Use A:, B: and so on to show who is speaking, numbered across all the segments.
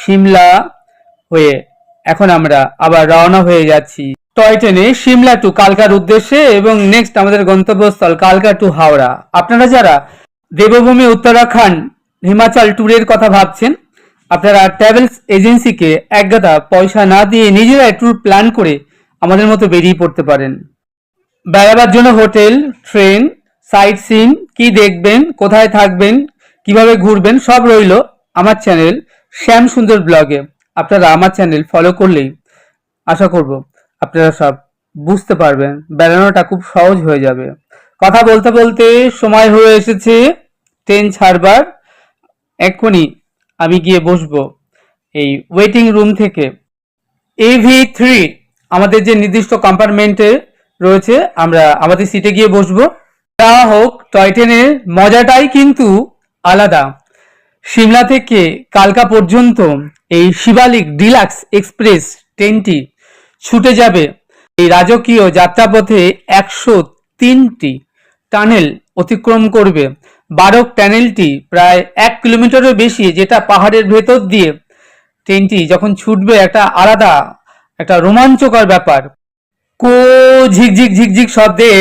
A: সিমলা হয়ে এখন আমরা আবার রওনা হয়ে যাচ্ছি টয় ট্রেনে সিমলা টু কালকার উদ্দেশ্যে এবং নেক্সট আমাদের গন্তব্যস্থল কালকা টু হাওড়া। আপনারা যারা দেবভূমি উত্তরাখণ্ড হিমাচল ট্যুরের কথা ভাবছেন, আপনারা ট্রাভেলস এজেন্সিকে একগাদা পয়সা না দিয়ে নিজেরাই ট্যুর প্ল্যান করে আমাদের মতো বেরিয়ে পড়তে পারেন। বেড়াবার জন্য হোটেল, ট্রেন, সাইট সিন, কি দেখবেন, কোথায় থাকবেন, কিভাবে ঘুরবেন সব রইল আমার চ্যানেল শ্যাম সুন্দর ব্লগে। আপনারা আমার চ্যানেল ফলো করলেই আশা করব আপনারা সব বুঝতে পারবেন, বেড়ানোটা খুব সহজ হয়ে যাবে। কথা বলতে বলতে সময় হয়ে এসেছে ট্রেন ছাড়বার। এক্ষুনি আমি গিয়ে বসবো এই ওয়েটিং রুম থেকে AV3 আমাদের যে নির্দিষ্ট কম্পার্টমেন্টে রয়েছে, আমরা আমাদের সিটে গিয়ে বসবো। যা হোক, টয় ট্রেনের মজাটাই কিন্তু আলাদা। সিমলা থেকে কালকা পর্যন্ত এই শিবালিক ডিলাক্স এক্সপ্রেস ট্রেনটি ছুটে যাবে এই রাজকীয় যাত্রাপথে 103টি টানেল অতিক্রম করবে। 12 টানেলটি প্রায় 1 কিলোমিটারের বেশি, যেটা পাহাড়ের ভেতর দিয়ে ট্রেনটি যখন ছুটবে একটা আলাদা একটা রোমাঞ্চকর ব্যাপার। কো ঝিকঝিক ঝিকঝিক শব্দে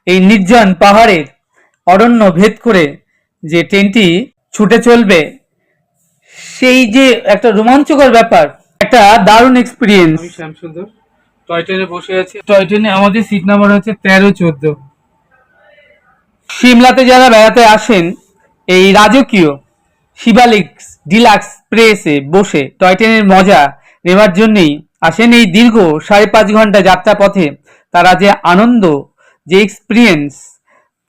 A: এই নির্জন পাহাড়ের অরণ্য ভেদ করে যে ট্রেনটি ছুটে চলবে, সেই যে একটা রোমাঞ্চকর ব্যাপার, একটা দারুণ এক্সপিরিয়েন্স। আমি শ্যাম সুন্দর টয় ট্রেনে বসে আছি। টয় ট্রেনে আমাদের সিট নাম্বার হচ্ছে 13-14। সিমলাতে যারা বেড়াতে আসেন এই রাজকীয় শিবালিক ডিলাক্স এক্সপ্রেসে বসে টয় ট্রেনের মজা নেবার জন্যই আসেন। এই দীর্ঘ 5.5 ঘন্টা যাত্রা পথে তারা যে আনন্দ, যে এক্সপিরিয়েন্স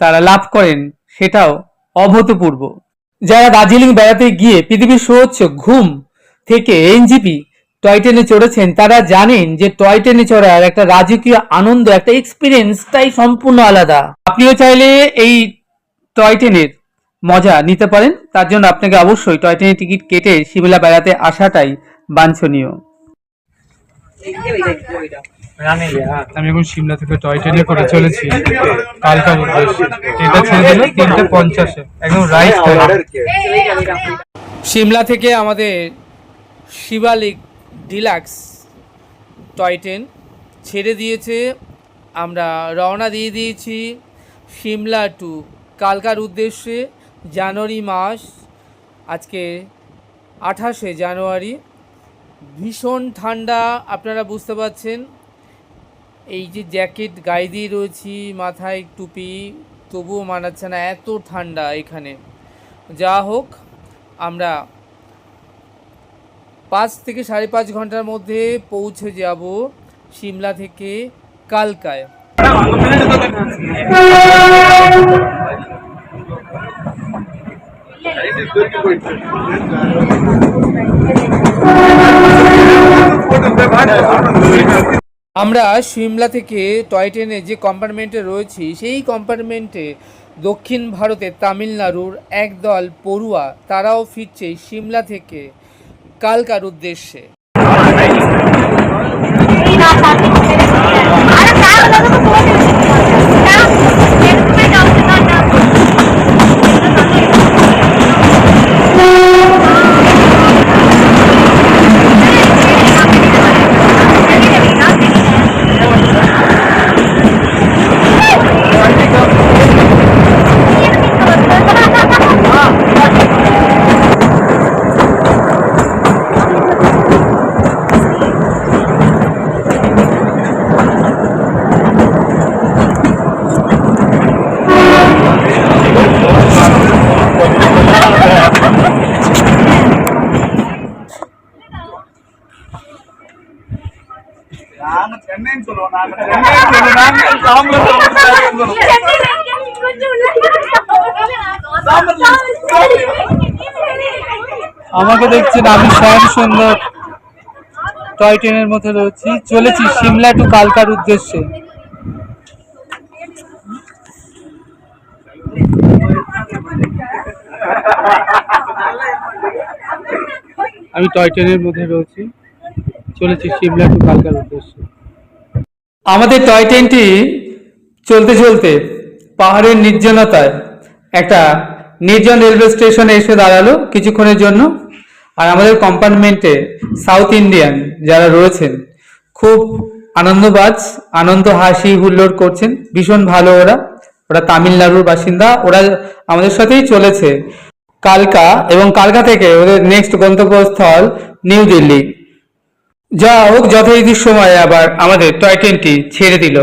A: তারা লাভ করেন সেটাও অভূতপূর্ব। যারা দার্জিলিং বেড়াতে গিয়ে পৃথিবীর সর্বোচ্চ ঘুম থেকে এনজিপি টয় ট্রেনে চড়েছেন, তারা জানেন যে টয় ট্রেনে চড়ার একটা রাজকীয় আনন্দ, একটা এক্সপিরিয়েন্সটাই সম্পূর্ণ আলাদা। আপনিও চাইলে এই টয় ট্রেনের মজা নিতে পারেন। তার জন্য আপনাকে অবশ্যই টয় ট্রেনের টিকিট কেটে সিমলা বেড়াতে আসাটাই বাঞ্ছনীয়। আমি এখন সিমলা থেকে টয় ট্রেনে করে চলেছি কালকার উদ্দেশ্যে। ট্রেনটা ছেড়ে দিল 3:50-এ, একদম রাইট টাইম। সিমলা থেকে আমাদের শিবালিক ডিলাক্স টয় ট্রেন ছেড়ে দিয়েছে। আমরা রওনা দিয়ে দিয়েছি সিমলা টু কালকার উদ্দেশ্যে। জানুয়ারি মাস, আজকে 28শে জানুয়ারি। ভীষণ ঠান্ডা, আপনারা বুঝতে পারছেন। এই যে জ্যাকেট গায়ে দিয়ে রয়েছি, মাথায় টুপি, তবুও মানাচ্ছে না, এত ঠান্ডা এখানে। যা হোক, আমরা 5 থেকে 5.5 ঘন্টার মধ্যে পৌঁছে যাব সিমলা থেকে কালকায়। আমরা সিমলা থেকে টয় ট্রেনে যে কম্পার্টমেন্টে রয়েছি, সেই কম্পার্টমেন্টে দক্ষিণ ভারতের তামিলনাড়ুর একদল পড়ুয়া, তারাও ফিরছে সিমলা থেকে কালকার উদ্দেশ্যে। আমাকে দেখছেন, আমি শ্যাম সুন্দর টয় ট্রেনের মধ্যে রয়েছি, চলেছি সিমলা টু কালকার উদ্দেশ্যে। আমি টয় ট্রেনের মধ্যে রয়েছি, চলেছি সিমলা টু কালকার উদ্দেশ্যে। আমাদের টয় ট্রেনটি চলতে চলতে পাহাড়ের নির্জনতায় একটা নির্জন রেলওয়ে স্টেশনে এসে দাঁড়ালো কিছুক্ষণের জন্য। আর আমাদের কম্পার্টমেন্টে সাউথ ইন্ডিয়ান যারা রয়েছেন খুব আনন্দবাজ, আনন্দ হাসি হুল্লোড় করছেন, ভীষণ ভালো। ওরা ওরা তামিলনাড়ুর বাসিন্দা, ওরা আমাদের সাথেই চলেছে কালকা, এবং কালকা থেকে ওদের নেক্সট গন্তব্যস্থল নিউ দিল্লি। যা হোক, যথারীতির সময় আবার আমাদের টয় ট্রেনটি ছেড়ে দিল।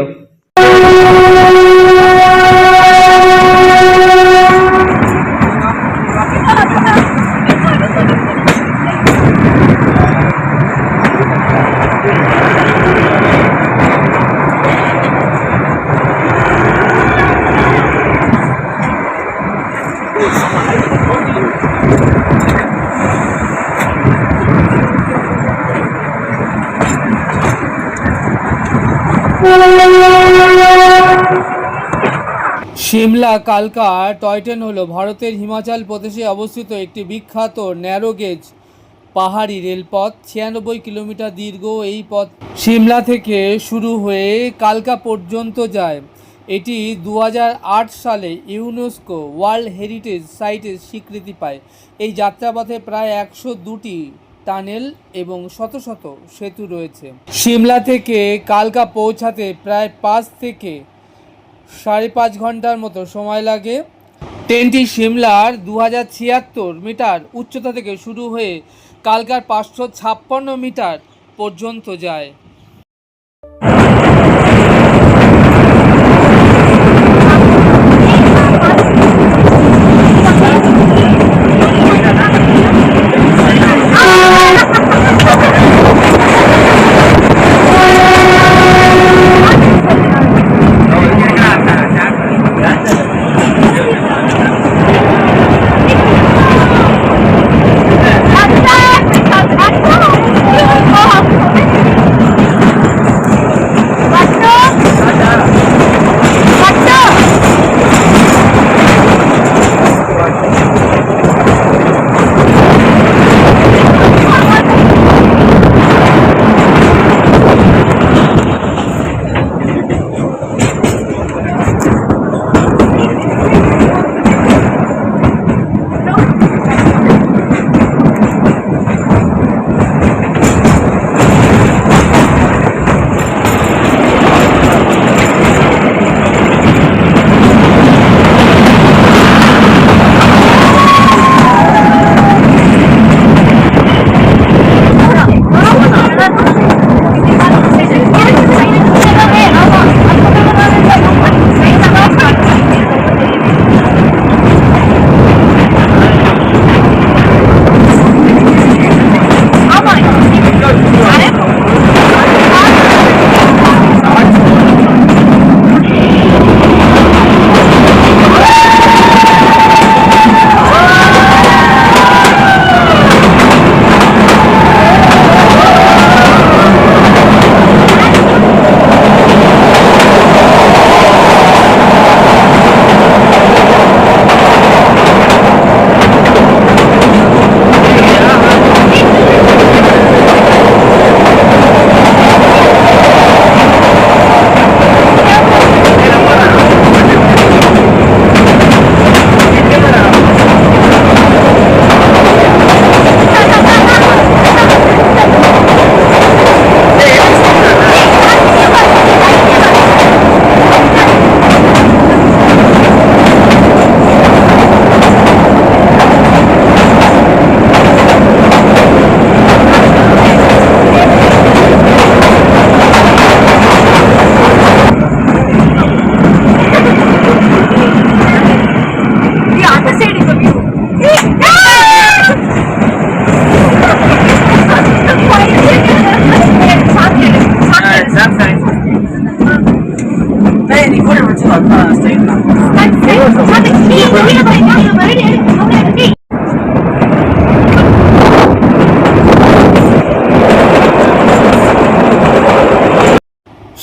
A: সিমলা কালকা টয় ট্রেন হল ভারতের হিমাচল প্রদেশে অবস্থিত একটি বিখ্যাত ন্যারো গেজ পাহাড়ি রেলপথ। 96 কিলোমিটার দীর্ঘ এই পথ সিমলা থেকে শুরু হয়ে কালকা পর্যন্ত যায়। এটি 2008 সালে ইউনেস্কো ওয়ার্ল্ড হেরিটেজ সাইটের স্বীকৃতি পায়। এই যাত্রাপথে প্রায় 102টি টানেল এবং শত শত সেতু রয়েছে। সিমলা থেকে কালকা পৌঁছাতে প্রায় 5 থেকে 5.5 ঘন্টার মতো সময় লাগে। ট্রেনটি সিমলার 2076 মিটার উচ্চতা থেকে শুরু হয়ে কালকার 556 মিটার পর্যন্ত যায়।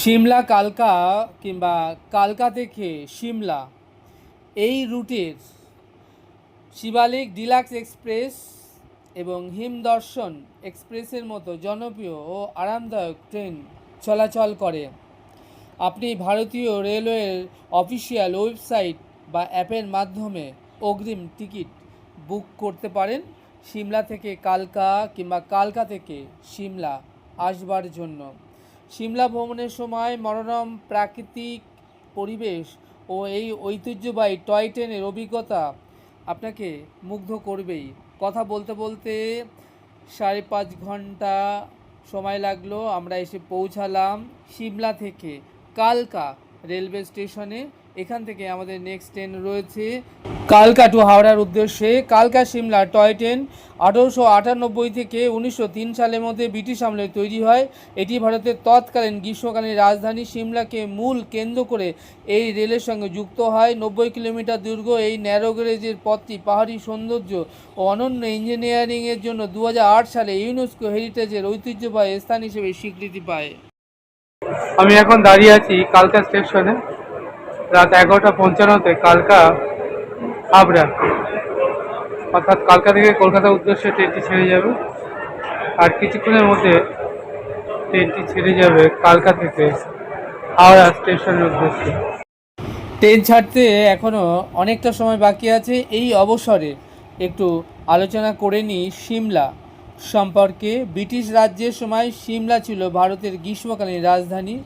A: সিমলা কালকা কিংবা কালকা থেকে সিমলা এই রুটের শিবালিক ডিলাক্স এক্সপ্রেস এবং হিমদর্শন এক্সপ্রেসের মতো জনপ্রিয় ও আরামদায়ক ট্রেন চলাচল করে। আপনি ভারতীয় রেলওয়ের অফিসিয়াল ওয়েবসাইট বা অ্যাপের মাধ্যমে অগ্রিম টিকিট বুক করতে পারেন। সিমলা থেকে কালকা কিংবা কালকা থেকে সিমলা আসবার জন্য। সিমলা ভ্রমণের সময় মনোরম প্রাকৃতিক পরিবেশ ও এই ঐতিহ্যবাহী টয় ট্রেনের অভিজ্ঞতা আপনাকে মুগ্ধ করবেই। কথা বলতে বলতে 5.5 ঘন্টা সময় লাগলো, আমরা এসে পৌঁছালাম সিমলা থেকে কালকা রেলওয়ে স্টেশনে। এখান থেকে আমাদের নেক্সট ট্রেন রয়েছে কালকা টু হাওড়ার উদ্দেশ্যে। কালকা সিমলা টয় ট্রেন 1898 থেকে 1903 সালের মধ্যে ব্রিটিশ আমলে তৈরি হয়। এটি ভারতের তৎকালীন গ্রীষ্মকালীন রাজধানী সিমলাকে মূল কেন্দ্র করে এই রেলের সঙ্গে যুক্ত হয়। 90 কিলোমিটার দীর্ঘ এই ন্যারো গেজের পথটি পাহাড়ি সৌন্দর্য ও অনন্য ইঞ্জিনিয়ারিংয়ের জন্য 2008 সালে ইউনেস্কো হেরিটেজের ঐতিহ্যবাহী স্থান হিসেবে স্বীকৃতি পায়। আমি এখন দাঁড়িয়ে আছি কালকা স্টেশনে। রাত 11:55 কালকা হাবড়া, অর্থাৎ কালকা থেকে কলকাতার উদ্দেশ্যে ট্রেনটি ছেড়ে যাবে। আর কিছুক্ষণের মধ্যে ট্রেনটি ছেড়ে যাবে কালকা থেকে হাওড়া স্টেশনের উদ্দেশ্যে। ট্রেন ছাড়তে এখনও অনেকটা সময় বাকি আছে। এই অবসরে একটু আলোচনা করে নিই সিমলা সম্পর্কে। ব্রিটিশ রাজ্যের সময় সিমলা ছিল ভারতের গ্রীষ্মকালীন রাজধানী।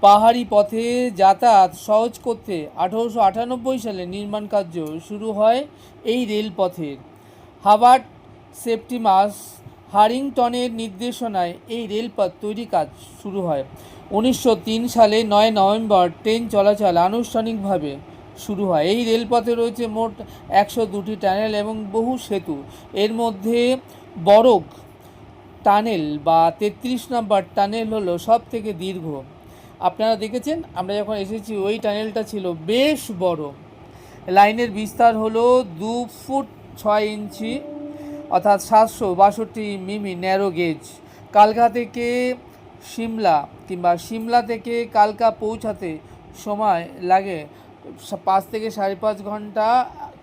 A: পাহাড়ি পথে যাতায়াত সহজ করতে 1898 সালে নির্মাণ কার্য শুরু হয় এই রেলপথের। হাবার্ট সেপ্টিমাস হারিংটনের নির্দেশনায় এই রেলপথ তৈরি কাজ শুরু হয়। 1903 সালে 9 নভেম্বর ট্রেন চলাচল আনুষ্ঠানিকভাবে শুরু হয়। এই রেলপথে রয়েছে মোট 102টি টানেল এবং বহু সেতু। এর মধ্যে বরগ টানেল বা 33 নম্বর টানেল হলো সব থেকে দীর্ঘ। আপনারা দেখেছেন, আমরা যখন এসেছি ওই টানেলটা ছিল বেশ বড়। লাইনের বিস্তার হলো 2 ফুট 6 ইঞ্চি, অর্থাৎ 762 মিমি ন্যারো গেজ। কালকা থেকে সিমলা কিংবা সিমলা থেকে কালকা পৌঁছাতে সময় লাগে 5 থেকে 5.5 ঘন্টা,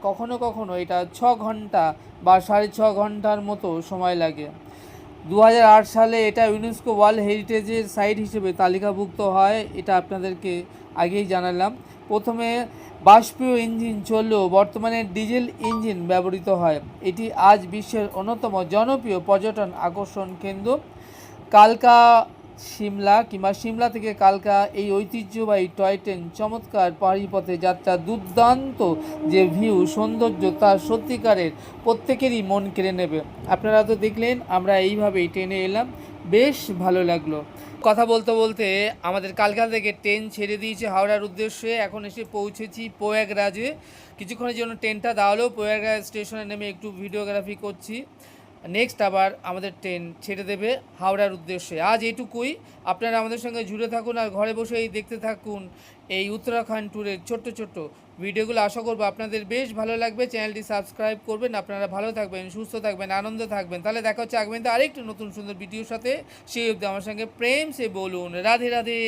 A: কখনো কখনো এটা 6 ঘন্টা বা 6.5 ঘন্টার মতো সময় লাগে। 2008 সালে এটা ইউনেস্কো ওয়ার্ল্ড হেরিটেজের সাইট হিসেবে তালিকাভুক্ত হয়। এটা আপনাদেরকে আগেই জানালাম। প্রথমে বাষ্পীয় ইঞ্জিন চললেও বর্তমানে ডিজেল ইঞ্জিন ব্যবহৃত হয়। এটি আজ বিশ্বের অন্যতম জনপ্রিয় পর্যটন আকর্ষণ কেন্দ্র। কালকা সিমলা কিংবা সিমলা থেকে কালকা এই ঐতিহ্যবাহী টয় ট্রেন চমৎকার পাহাড়ি পথে যাত্রা, দুর্দান্ত যে ভিউ সৌন্দর্য তা সত্যিকারের প্রত্যেকেরই মন কেড়ে নেবে। আপনারা তো দেখলেন, আমরা এইভাবেই ট্রেনে এলাম, বেশ ভালো লাগলো। কথা বলতে বলতে আমাদের কালকা থেকে ট্রেন ছেড়ে দিয়েছে হাওড়ার উদ্দেশ্যে। এখন এসে পৌঁছেছি প্রয়াগরাজে। কিছুক্ষণের জন্য ট্রেনটা দাঁড়ালো, প্রয়াগরাজ স্টেশনে নেমে একটু ভিডিওগ্রাফি করছি। নেক্সট আবার আমাদের ট্রেন ছেড়ে দেবে হাওড়ার উদ্দেশ্যে। আজ এটুকুই। আপনারা আমাদের সঙ্গে জুড়ে থাকুন আর ঘরে বসেই দেখতে থাকুন এই উত্তরাখণ্ড ট্যুরের ছোট্ট ছোট্ট ভিডিওগুলো। আশা করবো আপনাদের বেশ ভালো লাগবে। চ্যানেলটি সাবস্ক্রাইব করবেন। আপনারা ভালো থাকবেন, সুস্থ থাকবেন, আনন্দে থাকবেন। তাহলে দেখা হচ্ছে আগামীতে আরেকটু নতুন সুন্দর ভিডিওর সাথে। সেই অবধি আমার সঙ্গে প্রেম সে বলুন রাধে রাধে।